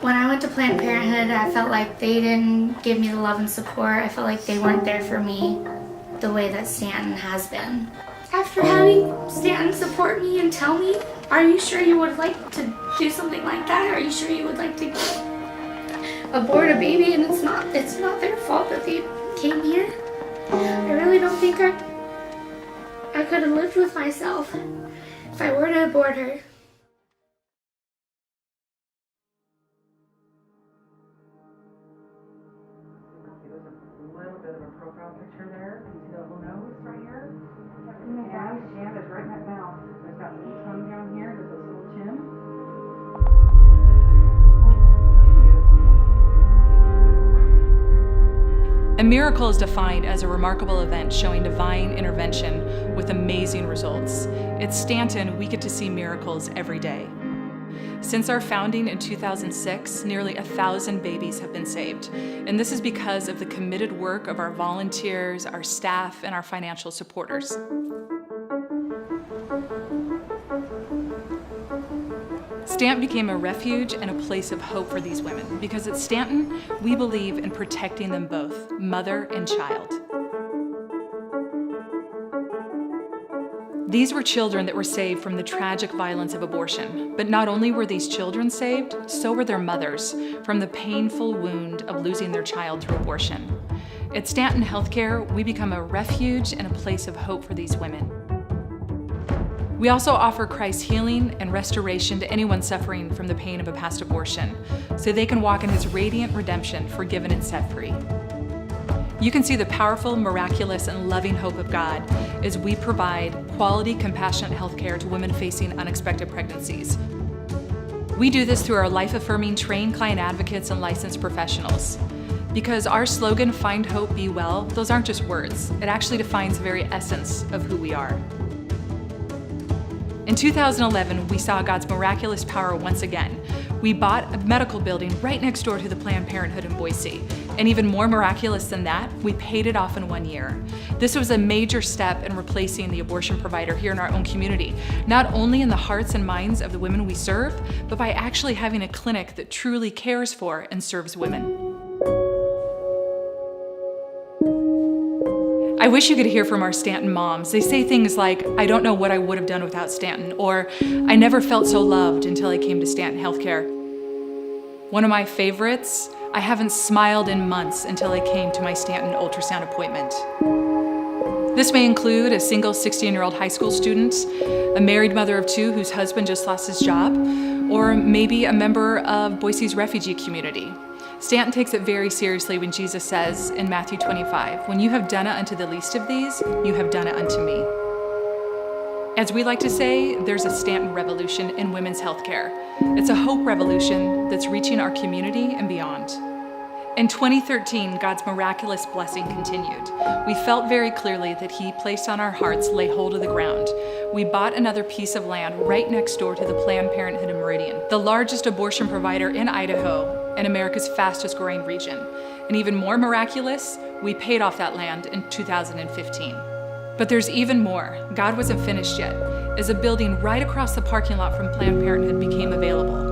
When I went to Planned Parenthood, I felt like they didn't give me the love and support. I felt like they weren't there for me the way that Stanton has been. After having Stanton support me and tell me, are you sure you would like to do something like that? Are you sure you would like to abort a baby and it's not their fault that they came here? I really don't think I could have lived with myself if I were to abort her. A little bit of a profile picture there. You see the little nose right here? And Shan is right in that mouth. There's that little tongue down here. There's this little chin. A miracle is defined as a remarkable event showing divine intervention with amazing results. At Stanton, we get to see miracles every day. Since our founding in 2006, nearly 1,000 babies have been saved. And this is because of the committed work of our volunteers, our staff, and our financial supporters. Stanton became a refuge and a place of hope for these women because at Stanton, we believe in protecting them both, mother and child. These were children that were saved from the tragic violence of abortion. But not only were these children saved, so were their mothers from the painful wound of losing their child through abortion. At Stanton Healthcare, we become a refuge and a place of hope for these women. We also offer Christ's healing and restoration to anyone suffering from the pain of a past abortion, so they can walk in His radiant redemption, forgiven and set free. You can see the powerful, miraculous, and loving hope of God as we provide quality, compassionate health care to women facing unexpected pregnancies. We do this through our life-affirming trained client advocates and licensed professionals. Because our slogan, "Find Hope, Be Well," those aren't just words. It actually defines the very essence of who we are. In 2011, we saw God's miraculous power once again. We bought a medical building right next door to the Planned Parenthood in Boise. And even more miraculous than that, we paid it off in 1 year. This was a major step in replacing the abortion provider here in our own community, not only in the hearts and minds of the women we serve, but by actually having a clinic that truly cares for and serves women. I wish you could hear from our Stanton moms. They say things like, "I don't know what I would have done without Stanton," or "I never felt so loved until I came to Stanton Healthcare." One of my favorites, "I haven't smiled in months until I came to my Stanton ultrasound appointment." This may include a single 16-year-old high school student, a married mother of 2 whose husband just lost his job, or maybe a member of Boise's refugee community. Stanton takes it very seriously when Jesus says in Matthew 25, "When you have done it unto the least of these, you have done it unto me." As we like to say, there's a Stanton revolution in women's healthcare. It's a hope revolution that's reaching our community and beyond. In 2013, God's miraculous blessing continued. We felt very clearly that He placed on our hearts lay hold of the ground. We bought another piece of land right next door to the Planned Parenthood in Meridian, the largest abortion provider in Idaho and America's fastest growing region. And even more miraculous, we paid off that land in 2015. But there's even more. God wasn't finished yet, as a building right across the parking lot from Planned Parenthood became available.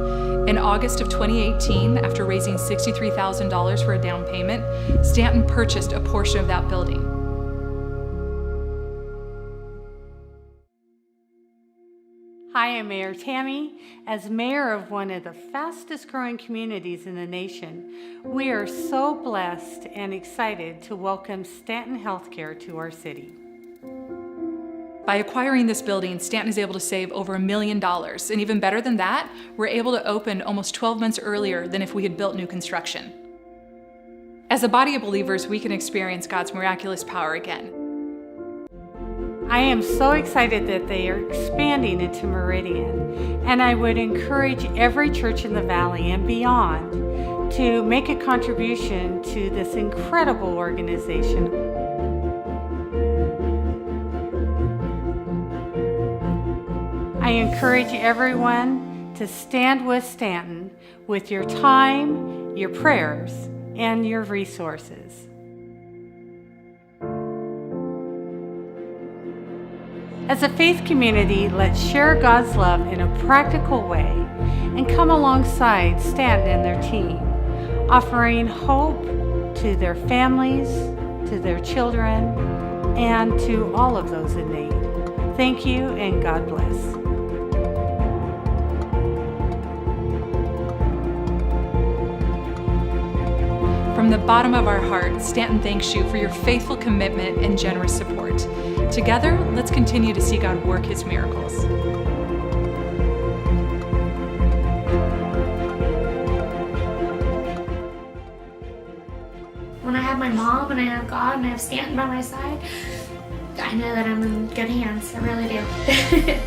In August of 2018, after raising $63,000 for a down payment, Stanton purchased a portion of that building. Hi, I'm Mayor Tammy. As mayor of one of the fastest growing communities in the nation, we are so blessed and excited to welcome Stanton Healthcare to our city. By acquiring this building, Stanton is able to save over $1 million. And even better than that, we're able to open almost 12 months earlier than if we had built new construction. As a body of believers, we can experience God's miraculous power again. I am so excited that they are expanding into Meridian, and I would encourage every church in the valley and beyond to make a contribution to this incredible organization. I encourage everyone to stand with Stanton with your time, your prayers, and your resources. As a faith community, let's share God's love in a practical way and come alongside Stanton and their team, offering hope to their families, to their children, and to all of those in need. Thank you and God bless. From the bottom of our heart, Stanton thanks you for your faithful commitment and generous support. Together, let's continue to see God work His miracles. When I have my mom and I have God and I have Stanton by my side, I know that I'm in good hands. I really do.